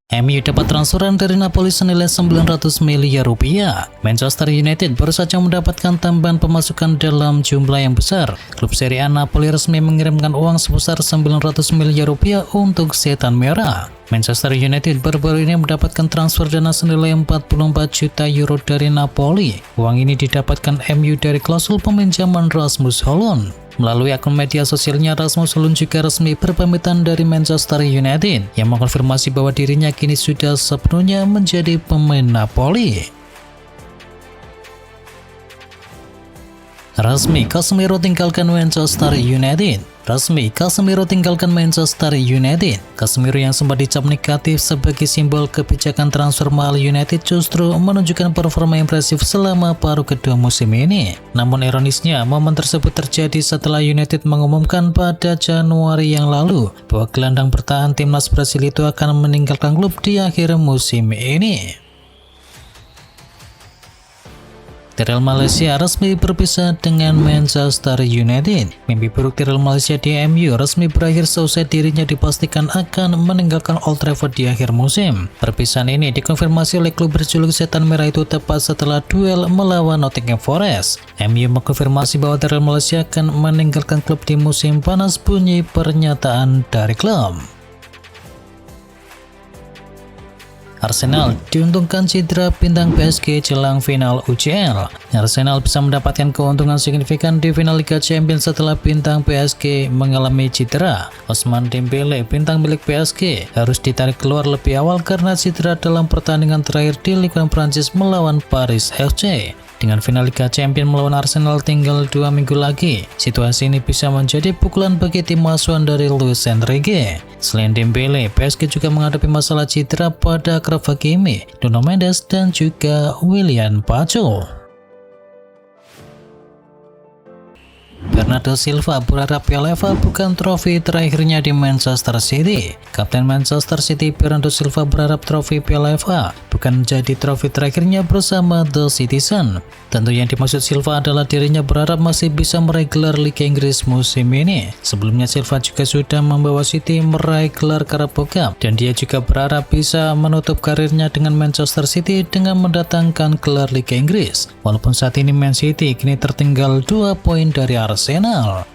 MU dapat transferan dari Napoli senilai 900 miliar rupiah. Manchester United baru saja mendapatkan tambahan pemasukan dalam jumlah yang besar. Klub Serie A Napoli resmi mengirimkan uang sebesar 900 miliar rupiah untuk Setan Merah. Manchester United baru-baru ini mendapatkan transfer dana senilai 44 juta euro dari Napoli. Uang ini didapatkan MU dari klausul peminjaman Rasmus Højlund. Melalui akun media sosialnya, Rasmus Højlund juga resmi berpamitan dari Manchester United yang mengkonfirmasi bahwa dirinya kini sudah sepenuhnya menjadi pemain Napoli. Resmi, Casemiro tinggalkan Manchester United. Resmi, Casemiro tinggalkan Manchester United. Casemiro yang sempat dicap negatif sebagai simbol kebijakan transfer mahal United justru menunjukkan performa impresif selama paruh kedua musim ini. Namun ironisnya, momen tersebut terjadi setelah United mengumumkan pada Januari yang lalu bahwa gelandang bertahan timnas Brasil itu akan meninggalkan klub di akhir musim ini. Real Malaysia resmi berpisah dengan Manchester United. Mimpi buruk Real Malaysia di MU resmi berakhir seusai dirinya dipastikan akan meninggalkan Old Trafford di akhir musim. Perpisahan ini dikonfirmasi oleh klub berjuluk Setan Merah itu tepat setelah duel melawan Nottingham Forest. MU mengkonfirmasi bahwa Real Malaysia akan meninggalkan klub di musim panas, bunyi pernyataan dari klub. Arsenal diuntungkan cedera bintang PSG jelang final UCL. Arsenal bisa mendapatkan keuntungan signifikan di final Liga Champions setelah bintang PSG mengalami cedera. Ousmane Dembélé, bintang milik PSG, harus ditarik keluar lebih awal karena cedera dalam pertandingan terakhir di Liga Prancis melawan Paris FC. Dengan final Liga Champions melawan Arsenal tinggal 2 minggu lagi, situasi ini bisa menjadi pukulan bagi tim asuhan dari Luis Enrique. Selain Dembélé, PSG juga menghadapi masalah cedera pada Achraf Hakimi, Nuno Mendes, dan juga William Pacho. Bernardo Silva berharap Piala FA bukan trofi terakhirnya di Manchester City. Kapten Manchester City Bernardo Silva berharap trofi Piala FA bukan menjadi trofi terakhirnya bersama The Citizen. Tentu yang dimaksud Silva adalah dirinya berharap masih bisa meraih gelar Liga Inggris musim ini. Sebelumnya Silva juga sudah membawa City meraih gelar Carabao Cup dan dia juga berharap bisa menutup karirnya dengan Manchester City dengan mendatangkan gelar Liga Inggris. Walaupun saat ini Man City kini tertinggal 2 poin dari Arsenal.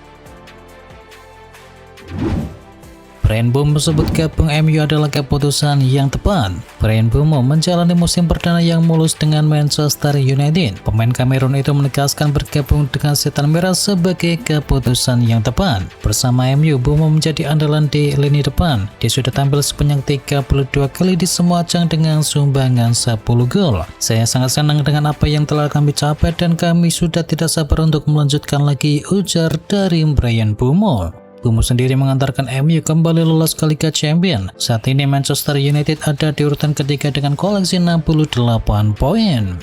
Bryan Mbeumo menyebut gabung MU adalah keputusan yang tepat. Bryan Mbeumo menjalani musim perdana yang mulus dengan Manchester United. Pemain Kamerun itu menegaskan bergabung dengan Setan Merah sebagai keputusan yang tepat. Bersama MU, Mbeumo menjadi andalan di lini depan. Dia sudah tampil sebanyak 32 kali di semua ajang dengan sumbangan 10 gol. Saya sangat senang dengan apa yang telah kami capai dan kami sudah tidak sabar untuk melanjutkan lagi, ujar dari Bryan Mbeumo. Mbeumo sendiri mengantarkan MU kembali lolos ke Liga Champions. Saat ini Manchester United ada di urutan ketiga dengan koleksi 68 poin.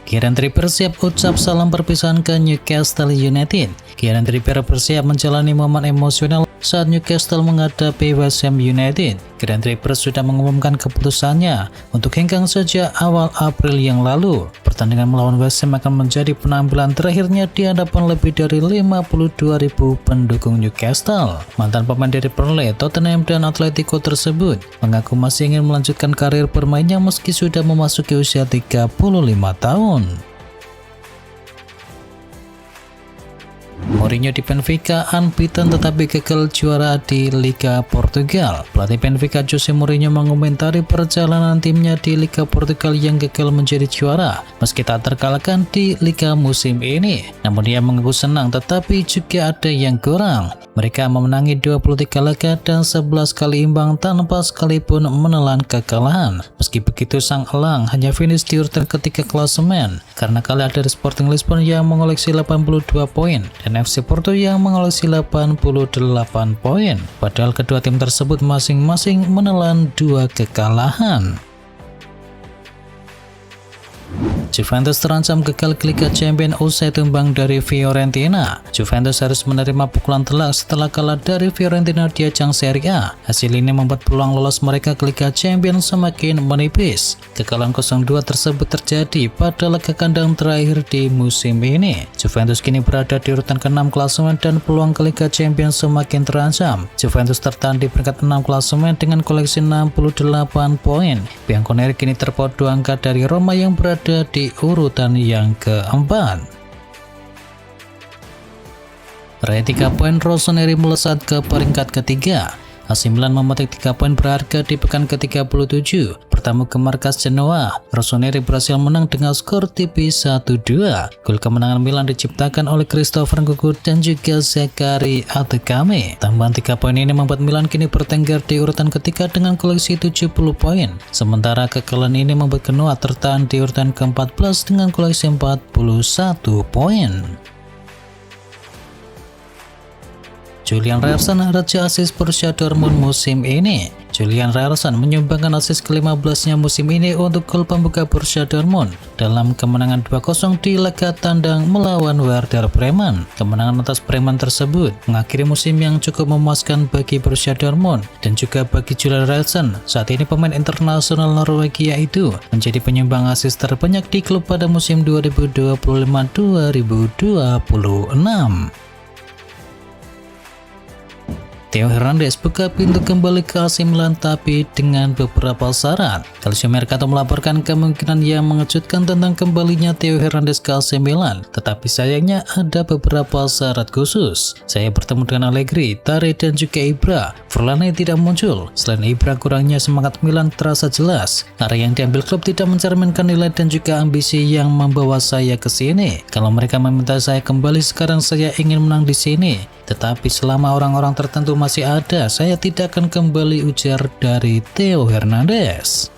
Kieran Trippier siap ucap salam perpisahan ke Newcastle United. Kieran Trippier bersiap menjalani momen emosional saat Newcastle menghadapi West Ham United. Kieran Trippier sudah mengumumkan keputusannya untuk hengkang sejak awal April yang lalu. Pertandingan melawan West Ham akan menjadi penampilan terakhirnya di hadapan lebih dari 52.000 pendukung Newcastle. Mantan pemain dari Burnley, Tottenham, dan Atletico tersebut mengaku masih ingin melanjutkan karir bermainnya meski sudah memasuki usia 35 tahun. Mourinho di Benfica unbeaten tetapi gagal juara di Liga Portugal. Pelatih Benfica Jose Mourinho mengomentari perjalanan timnya di Liga Portugal yang gagal menjadi juara meski tak terkalahkan di Liga musim ini. Namun dia mengaku senang tetapi juga ada yang kurang. Mereka memenangi 23 laga dan 11 kali imbang tanpa sekalipun menelan kekalahan. Meski begitu sang elang hanya finish di urutan ketiga klasemen karena kalah dari Sporting Lisbon yang mengoleksi 82 poin dan FC Porto yang mengoleksi 88 poin. Padahal kedua tim tersebut masing-masing menelan 2 kekalahan. Juventus terancam gagal ke Liga Champions usai tumbang dari Fiorentina. Juventus harus menerima pukulan telak setelah kalah dari Fiorentina di ajang Serie A. Hasil ini membuat peluang lolos mereka ke Liga Champions semakin menipis. Kekalahan 0-2 tersebut terjadi pada laga kandang terakhir di musim ini. Juventus kini berada di urutan ke-6 klasemen dan peluang ke Liga Champions semakin terancam. Juventus tertahan di peringkat 6 klasemen dengan koleksi 68 poin. Bianconeri kini terpaut 2 angka dari Roma yang berada di urutan yang keempat. Raih 3 poin, Rossoneri melesat ke peringkat ketiga. AC Milan memetik 3 poin berharga di pekan ke-37. Bertamu ke markas Genoa, Rossoneri berhasil menang dengan skor tipis 1-2. Gol kemenangan Milan diciptakan oleh Christopher Nkunku dan juga Zakari Atekame. Tambahan 3 poin ini membuat Milan kini bertengger di urutan ketiga dengan koleksi 70 poin. Sementara kekalahan ini membuat Genoa tertahan di urutan ke-14 dengan koleksi 41 poin. Julian Ryerson, raja asis Borussia Dortmund musim ini. Julian Ryerson menyumbangkan asis ke-15-nya musim ini untuk gol pembuka Borussia Dortmund dalam kemenangan 2-0 di laga tandang melawan Werder Bremen. Kemenangan atas Bremen tersebut mengakhiri musim yang cukup memuaskan bagi Borussia Dortmund dan juga bagi Julian Ryerson. Saat ini pemain internasional Norwegia itu menjadi penyumbang asis terbanyak di klub pada musim 2025-2026. Theo Hernandez buka pintu kembali ke AC Milan tapi dengan beberapa syarat. Calcio Mercato melaporkan kemungkinan yang mengejutkan tentang kembalinya Theo Hernandez ke AC Milan, tetapi sayangnya ada beberapa syarat khusus. Saya bertemu dengan Allegri, Tare dan juga Ibra. Forlani tidak muncul. Selain Ibra, kurangnya semangat Milan terasa jelas. Arah yang diambil klub tidak mencerminkan nilai dan juga ambisi yang membawa saya ke sini. Kalau mereka meminta saya kembali sekarang, saya ingin menang di sini. Tetapi selama orang-orang tertentu masih ada, saya tidak akan kembali, ujar dari Theo Hernandez.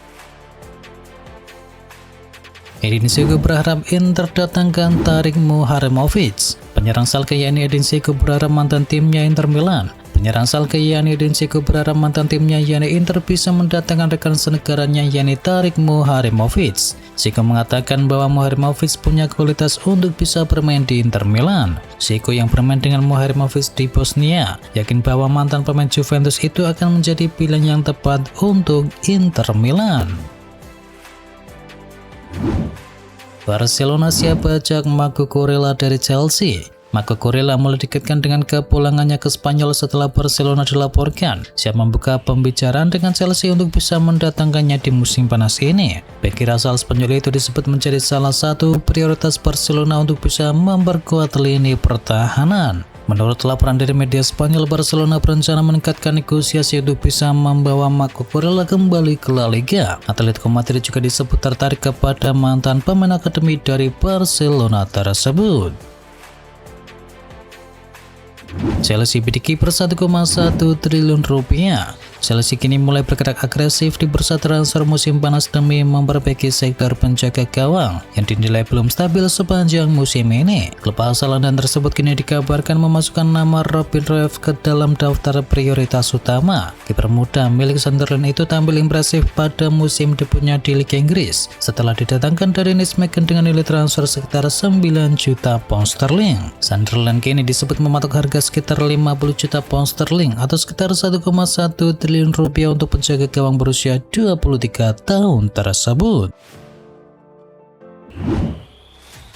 Edin Dzeko berharap Inter datangkan Tarik Muharremowicz. Penyerang Schalke yakni Edin Dzeko berharap mantan timnya Inter Milan. Penyerang Schalke yakni Edin Dzeko berharap mantan timnya yakni Inter bisa mendatangkan rekan senegaranya yakni Tarik Muharremowicz. Dzeko mengatakan bahwa Muharremowicz punya kualitas untuk bisa bermain di Inter Milan. Dzeko yang bermain dengan Muharremowicz di Bosnia yakin bahwa mantan pemain Juventus itu akan menjadi pilihan yang tepat untuk Inter Milan. Barcelona siap bajak Marco Kurela dari Chelsea. Marco Kurela mulai dikaitkan dengan kepulangannya ke Spanyol setelah Barcelona dilaporkan siap membuka pembicaraan dengan Chelsea untuk bisa mendatangkannya di musim panas ini. Bek kiri asal Spanyol itu disebut menjadi salah satu prioritas Barcelona untuk bisa memperkuat lini pertahanan. Menurut laporan dari media Spanyol, Barcelona berencana meningkatkan negosiasi untuk bisa membawa Marco Kurela kembali ke La Liga. Atletico Madrid juga disebut tertarik kepada mantan pemain akademi dari Barcelona tersebut. Chelsea bidik kiper 1,1 triliun rupiah. Chelsea kini mulai bergerak agresif di bursa transfer musim panas demi memperbaiki sektor penjaga gawang yang dinilai belum stabil sepanjang musim ini. Klub asal London tersebut kini dikabarkan memasukkan nama Robin Reeves ke dalam daftar prioritas utama. Kiper muda milik Sunderland itu tampil impresif pada musim debutnya di Liga Inggris setelah didatangkan dari Nijmegen dengan nilai transfer sekitar 9 juta pound sterling. Sunderland kini disebut mematok harga sekitar 50 juta pound sterling atau sekitar 1,1 triliun rupiah untuk penjaga gawang berusia 23 tahun tersebut.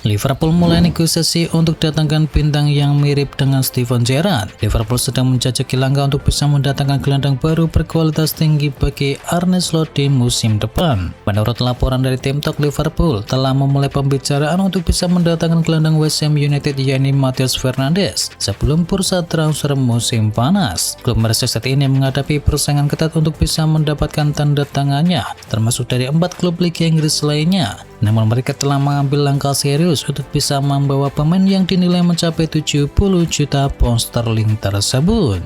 Liverpool mulai negosiasi untuk datangkan bintang yang mirip dengan Steven Gerrard. Liverpool sedang menjajaki langkah untuk bisa mendatangkan gelandang baru berkualitas tinggi bagi Arne Slot di musim depan. Menurut laporan dari tim Talk, Liverpool telah memulai pembicaraan untuk bisa mendatangkan gelandang West Ham United yakni Matheus Fernandes sebelum bursa transfer musim panas. Klub Merseyside ini menghadapi persaingan ketat untuk bisa mendapatkan tanda tangannya, termasuk dari 4 klub Liga Inggris lainnya. Namun mereka telah mengambil langkah serius untuk bisa membawa pemain yang dinilai mencapai 70 juta pound sterling tersebut.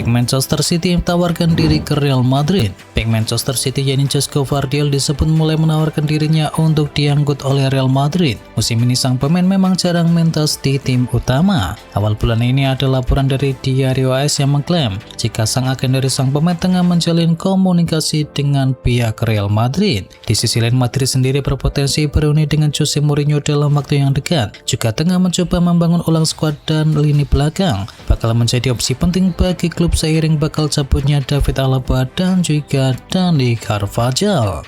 Bek Manchester City tawarkan diri ke Real Madrid. Bek Manchester City yakni Josko Gvardiol disebut mulai menawarkan dirinya untuk diangkut oleh Real Madrid. Musim ini sang pemain memang jarang mentas di tim utama. Awal bulan ini ada laporan dari Diario AS yang mengklaim jika sang agen dari sang pemain tengah menjalin komunikasi dengan pihak Real Madrid. Di sisi lain, Madrid sendiri berpotensi berunding dengan Jose Mourinho dalam waktu yang dekat. Juga tengah mencoba membangun ulang skuad dan lini belakang. Bakal menjadi opsi penting bagi klub seiring bakal cabutnya David Alaba dan juga Dani Carvajal.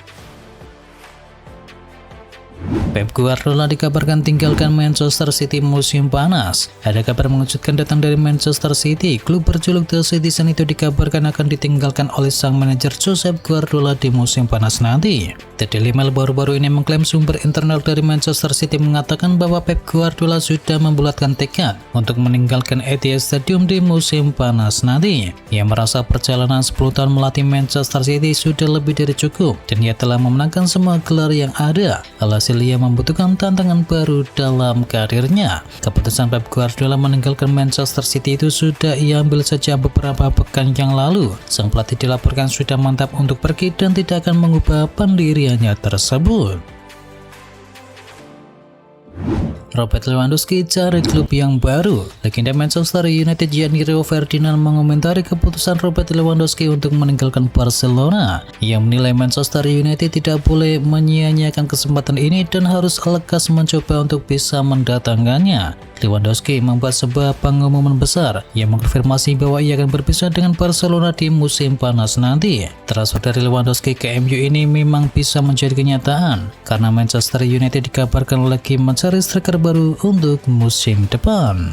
Pep Guardiola dikabarkan tinggalkan Manchester City musim panas. Ada kabar mengejutkan datang dari Manchester City. Klub berjuluk The Citizen itu dikabarkan akan ditinggalkan oleh sang manajer Josep Guardiola di musim panas nanti. The Daily Mail baru-baru ini mengklaim sumber internal dari Manchester City mengatakan bahwa Pep Guardiola sudah membulatkan tekad untuk meninggalkan Etihad Stadium di musim panas nanti. Ia merasa perjalanan 10 tahun melatih Manchester City sudah lebih dari cukup dan ia telah memenangkan semua gelar yang ada. Alhasil ia membutuhkan tantangan baru dalam karirnya. Keputusan Pep Guardiola meninggalkan Manchester City itu sudah ia ambil sejak beberapa pekan yang lalu. Sang pelatih dilaporkan sudah mantap untuk pergi dan tidak akan mengubah pendiriannya tersebut. Robert Lewandowski cari klub yang baru. Legenda Manchester United yakni Rio Ferdinand mengomentari keputusan Robert Lewandowski untuk meninggalkan Barcelona. Ia menilai Manchester United tidak boleh menyia-nyiakan kesempatan ini dan harus lekas mencoba untuk bisa mendatangkannya. Lewandowski membuat sebuah pengumuman besar yang mengkonfirmasi bahwa ia akan berpisah dengan Barcelona di musim panas nanti. Transfer dari Lewandowski ke MU ini memang bisa menjadi kenyataan karena Manchester United dikabarkan lagi mencari striker baru untuk musim depan.